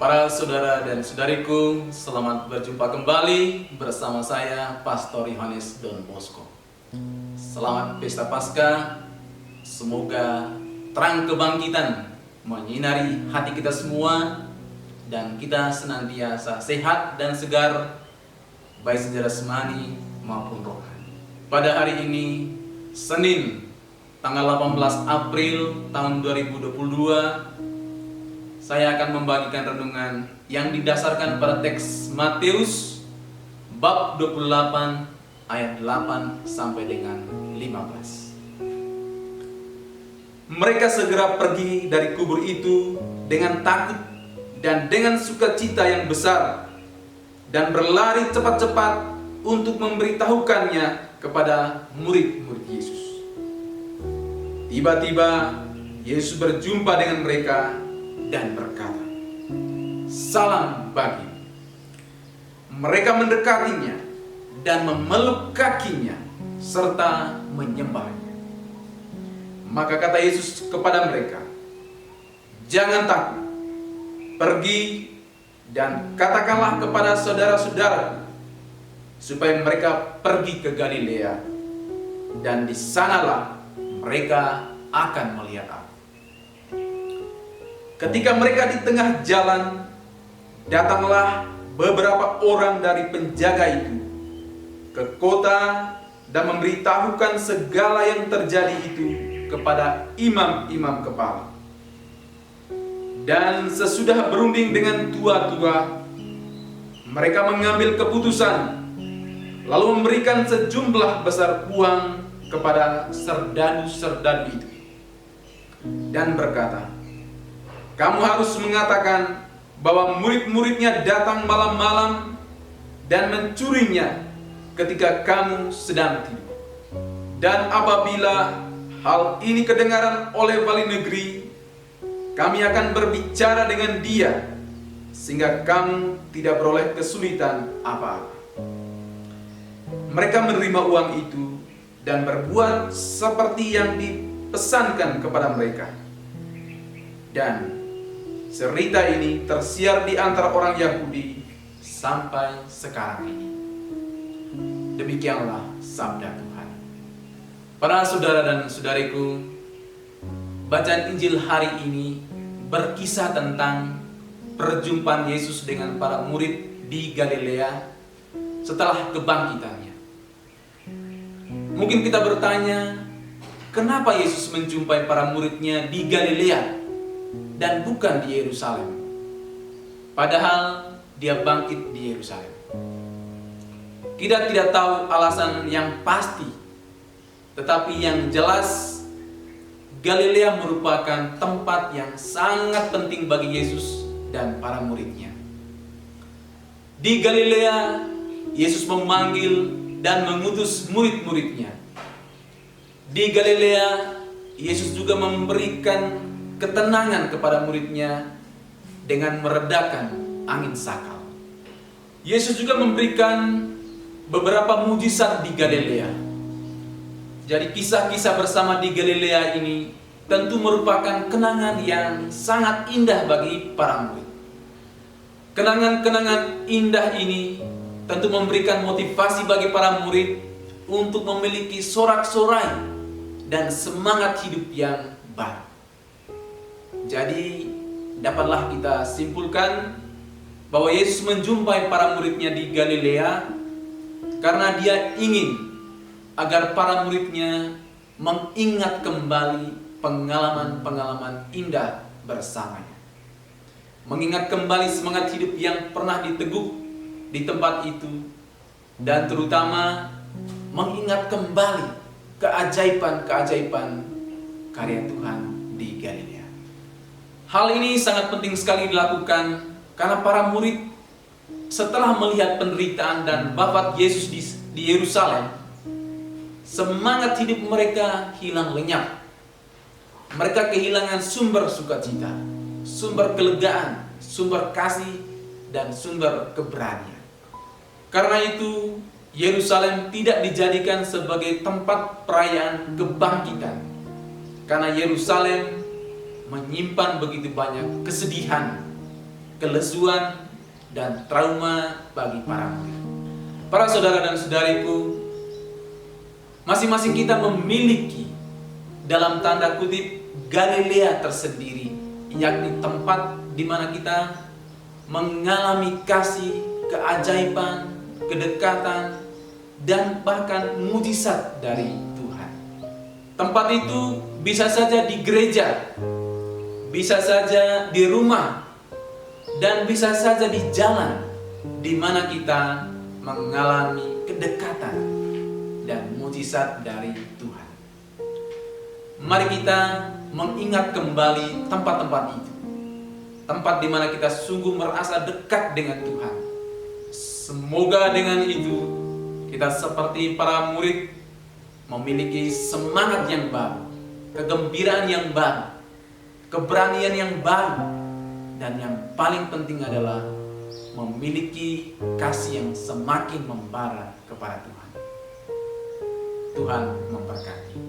Para saudara dan saudariku, selamat berjumpa kembali bersama saya, Pastor Yohanes Don Bosco. Selamat Pesta Paskah, semoga terang kebangkitan menyinari hati kita semua dan kita senantiasa sehat dan segar, baik secara jasmani maupun rohani. Pada hari ini, Senin, tanggal 18 April tahun 2022, saya akan membagikan renungan yang didasarkan pada teks Matius bab 28 ayat 8 sampai dengan 15. Mereka segera pergi dari kubur itu dengan takut dan dengan sukacita yang besar dan berlari cepat-cepat untuk memberitahukannya kepada murid-murid Yesus. Tiba-tiba Yesus berjumpa dengan mereka dan berkata, "Salam bagi." Mereka mendekatinya dan memeluk kakinya serta menyembahnya. Maka kata Yesus kepada mereka, "Jangan takut. Pergi dan katakanlah kepada saudara-saudara supaya mereka pergi ke Galilea, dan di sanalah mereka akan melihat aku." Ketika mereka di tengah jalan, datanglah beberapa orang dari penjaga itu ke kota dan memberitahukan segala yang terjadi itu kepada imam-imam kepala. Dan sesudah berunding dengan tua-tua, mereka mengambil keputusan, lalu memberikan sejumlah besar uang kepada serdadu-serdadu itu, dan berkata, "Kamu harus mengatakan bahwa murid-muridnya datang malam-malam dan mencurinya ketika kamu sedang tidur. Dan apabila hal ini kedengaran oleh wali negeri, kami akan berbicara dengan dia sehingga kamu tidak beroleh kesulitan apa-apa." Mereka menerima uang itu dan berbuat seperti yang dipesankan kepada mereka. Dan cerita ini tersiar di antara orang Yahudi sampai sekarang ini. Demikianlah sabda Tuhan. Para saudara dan saudariku, bacaan Injil hari ini berkisah tentang perjumpaan Yesus dengan para murid di Galilea setelah kebangkitannya. Mungkin kita bertanya, kenapa Yesus menjumpai para muridnya di Galilea dan bukan di Yerusalem? Padahal dia bangkit di Yerusalem. Kita tidak tahu alasan yang pasti, tetapi yang jelas Galilea merupakan tempat yang sangat penting bagi Yesus dan para muridnya. Di Galilea, Yesus memanggil dan mengutus murid-muridnya. Di Galilea, Yesus juga memberikan ketenangan kepada muridnya dengan meredakan angin sakal. Yesus juga memberikan beberapa mujizat di Galilea. Jadi kisah-kisah bersama di Galilea ini tentu merupakan kenangan yang sangat indah bagi para murid. Kenangan-kenangan indah ini tentu memberikan motivasi bagi para murid untuk memiliki sorak-sorai dan semangat hidup yang baru. Jadi dapatlah kita simpulkan bahwa Yesus menjumpai para muridnya di Galilea karena dia ingin agar para muridnya mengingat kembali pengalaman-pengalaman indah bersamanya. Mengingat kembali semangat hidup yang pernah diteguk di tempat itu, dan terutama mengingat kembali keajaiban-keajaiban karya Tuhan di Galilea. Hal ini sangat penting sekali dilakukan karena para murid setelah melihat penderitaan dan wafat Yesus di Yerusalem, semangat hidup mereka hilang lenyap. Mereka kehilangan sumber sukacita, sumber kelegaan, sumber kasih, dan sumber keberanian. Karena itu, Yerusalem tidak dijadikan sebagai tempat perayaan kebangkitan, karena Yerusalem menyimpan begitu banyak kesedihan, kelesuan, dan trauma bagi para murid. Para saudara dan saudariku, masing-masing kita memiliki dalam tanda kutip Galilea tersendiri, yakni tempat di mana kita mengalami kasih, keajaiban, kedekatan, dan bahkan mujizat dari Tuhan. Tempat itu bisa saja di gereja, bisa saja di rumah, dan bisa saja di jalan, di mana kita mengalami kedekatan dan mujizat dari Tuhan. Mari kita mengingat kembali tempat-tempat itu, tempat di mana kita sungguh merasa dekat dengan Tuhan. Semoga dengan itu kita seperti para murid memiliki semangat yang baru, kegembiraan yang baru, keberanian yang baru, dan yang paling penting adalah memiliki kasih yang semakin membara kepada Tuhan. Tuhan memberkati.